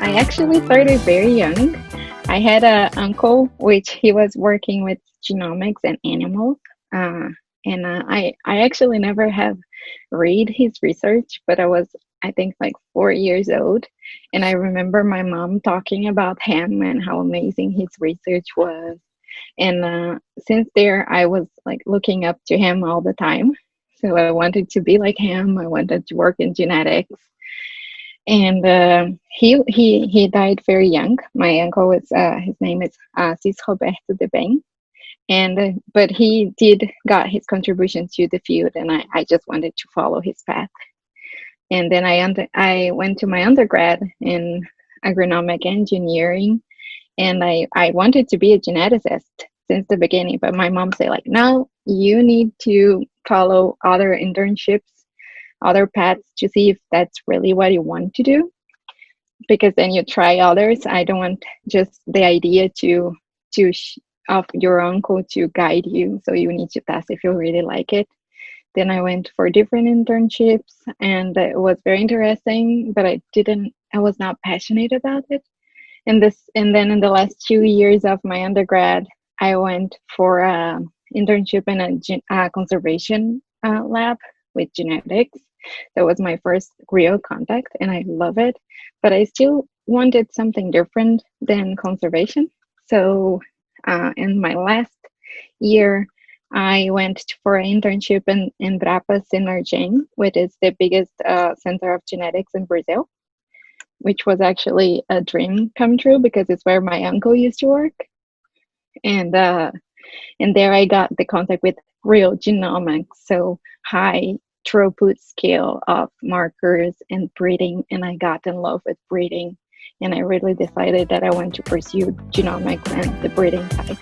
I actually started very young. I had a uncle which he was working with genomics and animals, uh, and I actually never have read his research, but I think like 4 years old, and I remember my mom talking about him and how amazing his research was, and since there I was like looking up to him all the time. So I wanted to be like him. I wanted to work in genetics, and he died very young. My uncle was his name is Cis Roberto de Bem, and but he did got his contribution to the field, and I just wanted to follow his path. And then I went to my undergrad in agronomic engineering, and I wanted to be a geneticist since the beginning, but my mom said like, no, you need to follow other internships, other paths to see if that's really what you want to do, because then you try others. I don't want just the idea of your uncle to guide you. So you need to test if you really like it. Then I went for different internships, and it was very interesting, but I was not passionate about it. And then in the last 2 years of my undergrad, I went for a internship in a conservation lab with genetics. That was my first real contact, and I love it. But I still wanted something different than conservation. So in my last year, I went for an internship in Brapa Synergen, which is the biggest center of genetics in Brazil, which was actually a dream come true because it's where my uncle used to work. And there I got the contact with real genomics, so high throughput scale of markers and breeding, and I got in love with breeding, and I really decided that I want to pursue genomics and the breeding side.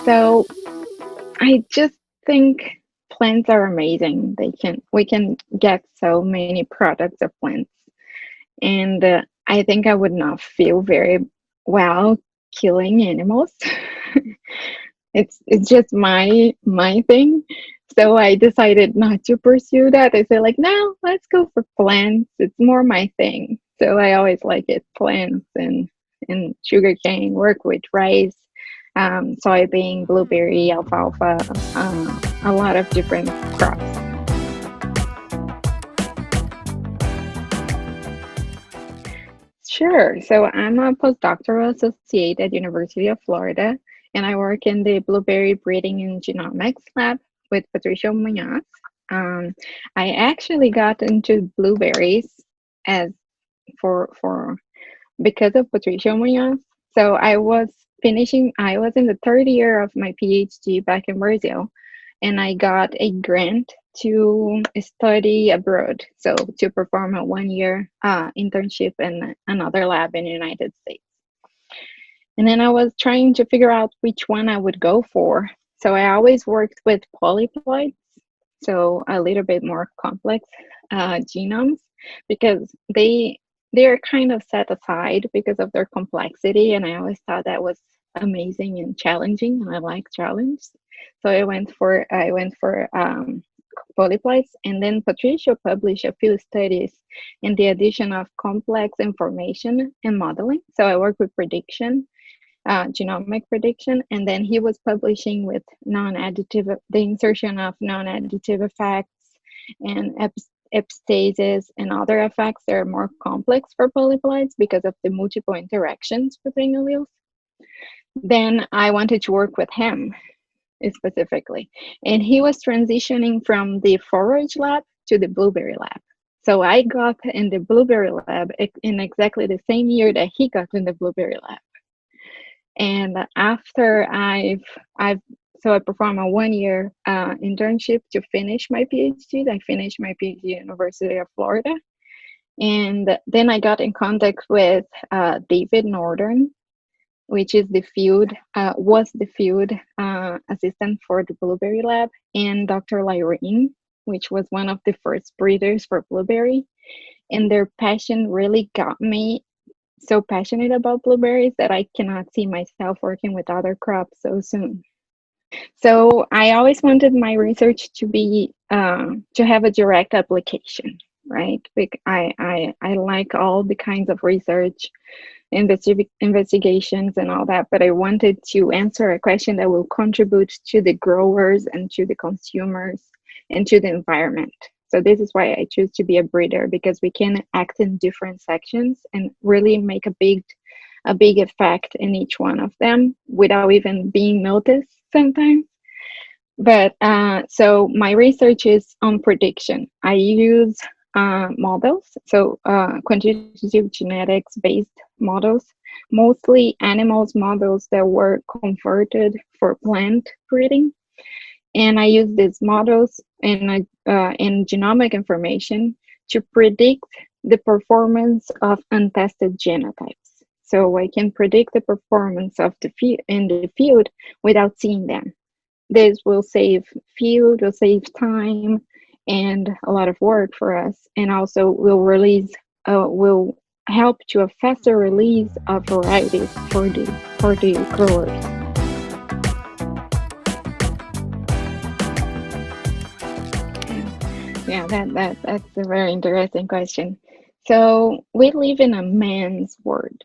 So I just think plants are amazing. We can get so many products of plants, and I think I would not feel very well killing animals. It's just my thing. So I decided not to pursue that. I said like, no, let's go for plants. It's more my thing. So I always like it, plants and sugarcane. Work with rice, soybean, blueberry, alfalfa, a lot of different crops. Sure. So I'm a postdoctoral associate at University of Florida, and I work in the blueberry breeding and genomics lab with Patricia Munoz. Um, I actually got into blueberries as for because of Patricia Munoz. So I was in the third year of my PhD back in Brazil, and I got a grant to study abroad. So to perform a 1 year internship in another lab in the United States. And then I was trying to figure out which one I would go for. So I always worked with polyploids, so a little bit more complex genomes, because they're kind of set aside because of their complexity, and I always thought that was amazing and challenging, and I like challenge. So I went for polyploids, and then Patricia published a few studies in the addition of complex information and modeling. So I work with prediction, genomic prediction, and then he was publishing with non-additive, the insertion of non-additive effects and epistasis and other effects that are more complex for polyploids because of the multiple interactions between alleles. Then I wanted to work with him specifically, and he was transitioning from the forage lab to the blueberry lab. So I got in the blueberry lab in exactly the same year that he got in the blueberry lab. And after I've so I performed a 1 year internship to finish my PhD. I finished my PhD at University of Florida, and then I got in contact with David Northern, which is was the field assistant for the blueberry lab, and Dr. Lyrene, which was one of the first breeders for blueberry. And their passion really got me so passionate about blueberries that I cannot see myself working with other crops so soon. So I always wanted my research to be to have a direct application, right? I like all the kinds of research, investigations, and all that, but I wanted to answer a question that will contribute to the growers and to the consumers and to the environment. So this is why I choose to be a breeder, because we can act in different sections and really make a big effect in each one of them without even being noticed sometimes. But so my research is on prediction. I use models, so quantitative genetics based models, mostly animals models that were converted for plant breeding. And I use these models in genomic information to predict the performance of untested genotypes. So I can predict the performance of in the field without seeing them. This will save field, will save time, and a lot of work for us, and also will help to a faster release of varieties for the growers. Yeah, that's a very interesting question. So we live in a man's world.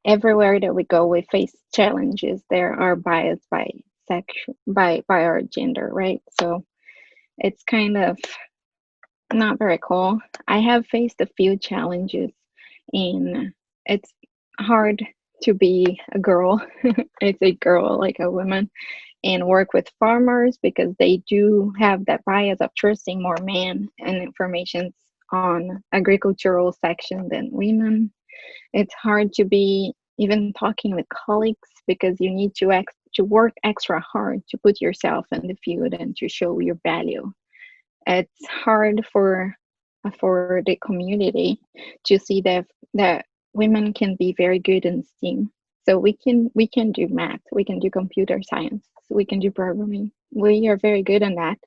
Everywhere that we go, we face challenges. There are bias by by our gender, right? So it's kind of not very cool. I have faced a few challenges, and it's hard to be a girl. It's a girl, like a woman, and work with farmers because they do have that bias of trusting more men and information on agricultural section than women. It's hard to be even talking with colleagues because you need to work extra hard to put yourself in the field and to show your value. It's hard for the community to see that women can be very good in STEAM. So we can do math, we can do computer science, we can do programming. We are very good in that.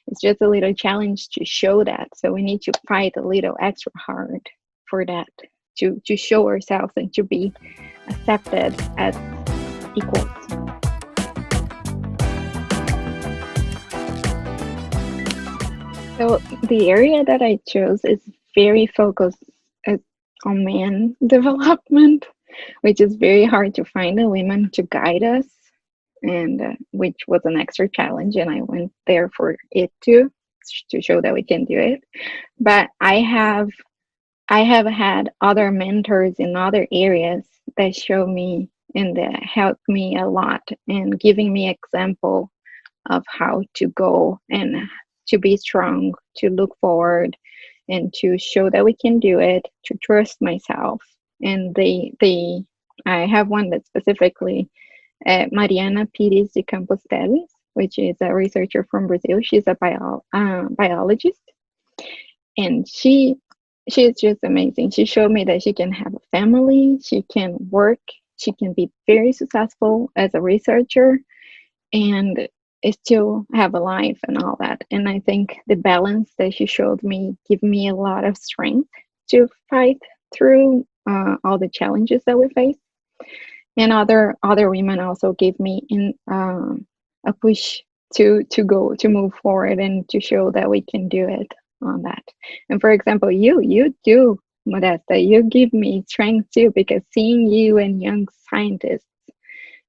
It's just a little challenge to show that. So we need to fight a little extra hard for that to show ourselves and to be accepted as equals. So the area that I chose is very focused uh, on man development, which is very hard to find a woman to guide us, and which was an extra challenge. And I went there for it too, to show that we can do it. But I have had other mentors in other areas that show me and that help me a lot and giving me example of how to go and to be strong, to look forward, and to show that we can do it, to trust myself. And I have one that specifically, Mariana Pires de Campos Teles, which is a researcher from Brazil. She's a biologist, and she is just amazing. She showed me that she can have a family, she can work, she can be very successful as a researcher, and still have a life and all that. And I think the balance that she showed me give me a lot of strength to fight through all the challenges that we face. And other women also gave me a push to move forward and to show that we can do it on that. And for example, you do, Modesta, you give me strength too, because seeing you and young scientists,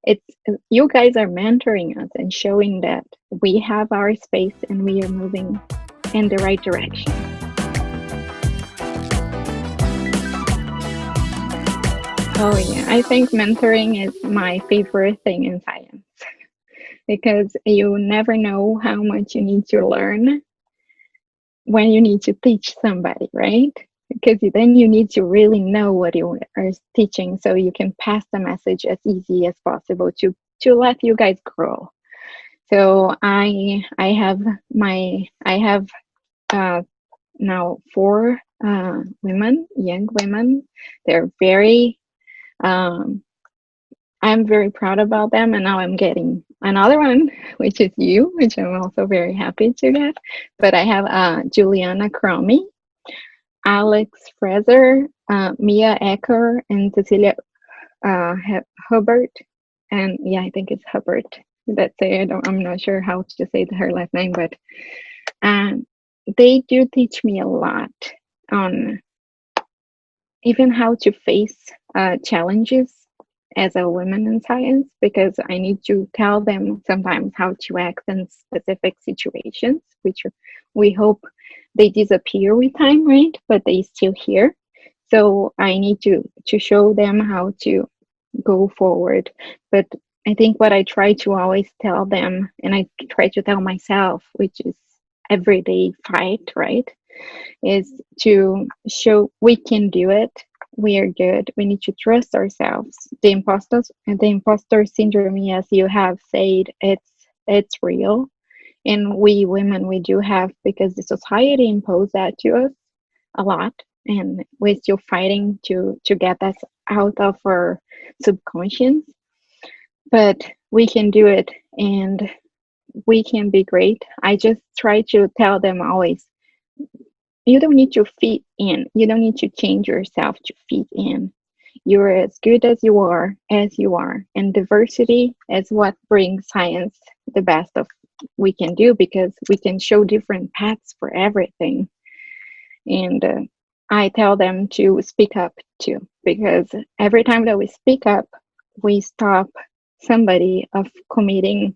it's you guys are mentoring us and showing that we have our space and we are moving in the right direction. Oh yeah, I think mentoring is my favorite thing in science because you never know how much you need to learn when you need to teach somebody, right? Because then you need to really know what you are teaching so you can pass the message as easy as possible to let you guys grow. So I have uh, now four women, young women. They're very um, I'm very proud about them, and now I'm getting another one, which is you, which I'm also very happy to get. But I have Juliana Cromie, Alex Fraser, Mia Ecker, and Cecilia Hubbard. And yeah, I think it's Hubbard. Let's say I'm not sure how to say her last name, but um, they do teach me a lot on even how to face challenges as a woman in science, because I need to tell them sometimes how to act in specific situations, which we hope they disappear with time, right? But they still here. So I need to show them how to go forward. But I think what I try to always tell them, and I try to tell myself, which is everyday fight, right? Is to show we can do it. We are good. We need to trust ourselves. The imposter syndrome, as you have said, it's real, and we women we do have, because the society imposed that to us a lot, and we're still fighting to get that out of our subconscious. But we can do it, and we can be great. I just try to tell them always, you don't need to fit in. You don't need to change yourself to fit in. You're as good as you are, and diversity is what brings science the best of we can do, because we can show different paths for everything. And I tell them to speak up too, because every time that we speak up, we stop somebody of committing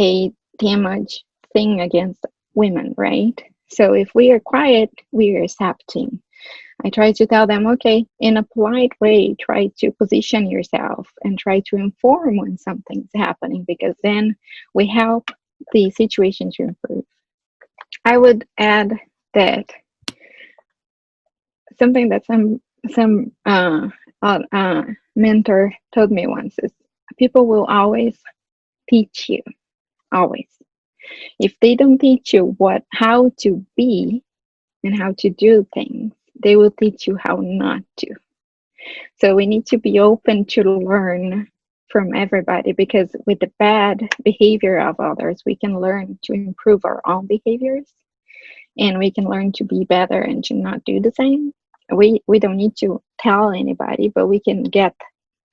a damage thing against women, right? So if we are quiet, we are accepting. I try to tell them, okay, in a polite way, try to position yourself and try to inform when something's happening, because then we help the situation to improve. I would add that something that some mentor told me once is, people will always teach you, always. If they don't teach you how to be and how to do things, they will teach you how not to. So we need to be open to learn from everybody, because with the bad behavior of others, we can learn to improve our own behaviors, and we can learn to be better and to not do the same. We don't need to tell anybody, but we can get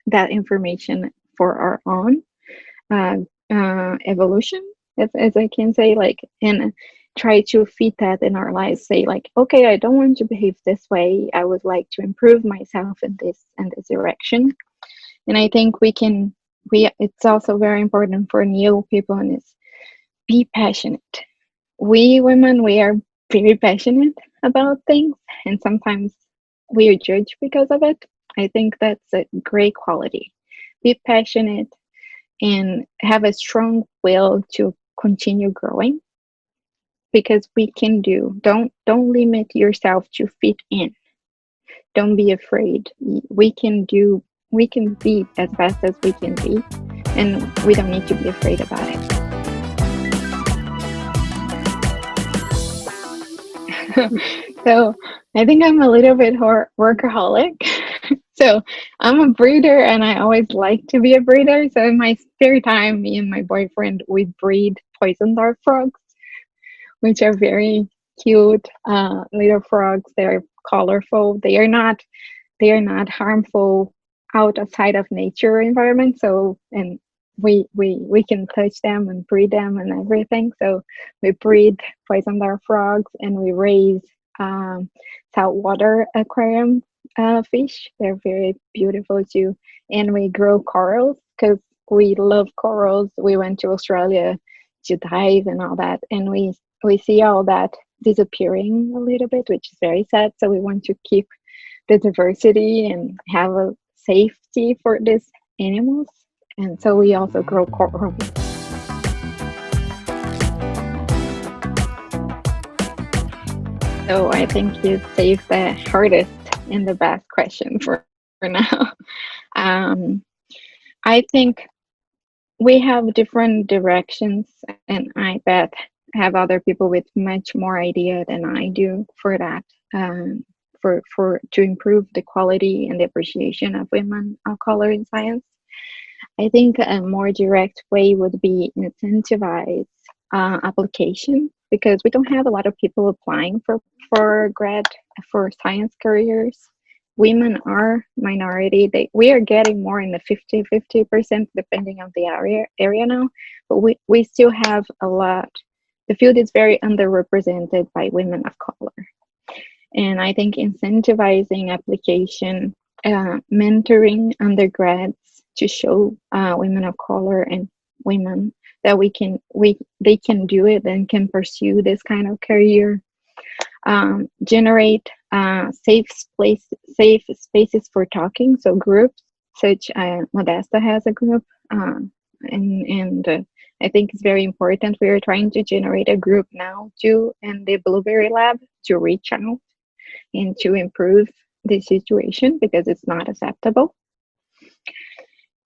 that information for our own uh, evolution, as I can say, like, and try to fit that in our lives. Say like, okay, I don't want to behave this way. I would like to improve myself in this direction. And I think we can. It's also very important for new people, and is be passionate. We women, we are very passionate about things, and sometimes we are judged because of it. I think that's a great quality. Be passionate and have a strong will to continue growing, because we can do. Don't limit yourself to fit in. Don't be afraid. We can do. We can be as best as we can be, and we don't need to be afraid about it. So I think I'm a little bit workaholic. So I'm a breeder, and I always like to be a breeder. So in my spare time, me and my boyfriend, we breed poison dart frogs, which are very cute little frogs. They're colorful. They are not harmful outside of nature environment. So, and we can touch them and breed them and everything. So we breed poison dart frogs, and we raise um, saltwater aquarium fish. They're very beautiful too. And we grow corals, because we love corals. We went to Australia to dive and all that, and we see all that disappearing a little bit, which is very sad. So we want to keep the diversity and have a safety for these animals. And so we also grow coral. So I think you saved the hardest and the best question for now. Um, I think we have different directions, and I bet have other people with much more idea than I do for that. For to improve the quality and the appreciation of women of color in science. I think a more direct way would be incentivize application, because we don't have a lot of people applying for grad for science careers. women are minority. We are getting more in the 50% depending on the area now, but we still have a lot. The field is very underrepresented by women of color. And I think incentivizing application, mentoring undergrads to show women of color and women that they can do it and can pursue this kind of career. Generate safe spaces for talking. So groups such Modesta has a group, and I think it's very important. We are trying to generate a group now too in the Blueberry Lab to reach out and to improve the situation because it's not acceptable.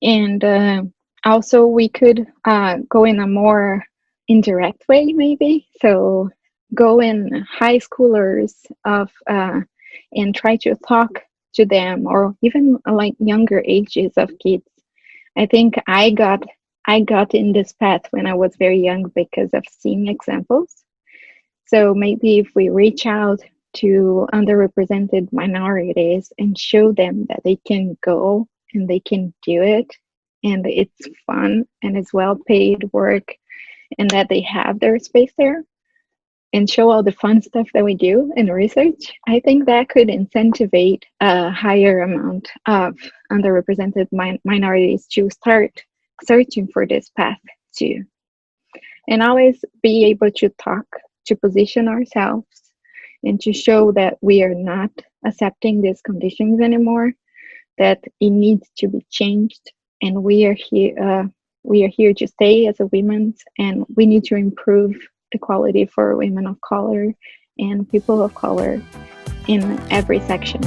And also we could go in a more indirect way maybe. So go in high schoolers and try to talk to them, or even like younger ages of kids. I think I got in this path when I was very young because of seeing examples. So maybe if we reach out to underrepresented minorities and show them that they can go and they can do it, and it's fun and it's well paid work, and that they have their space there, and show all the fun stuff that we do in research, I think that could incentivize a higher amount of underrepresented minorities to start searching for this path too. And always be able to talk, to position ourselves, and to show that we are not accepting these conditions anymore, that it needs to be changed, and we are here to stay as a women, and we need to improve equality for women of color and people of color in every section.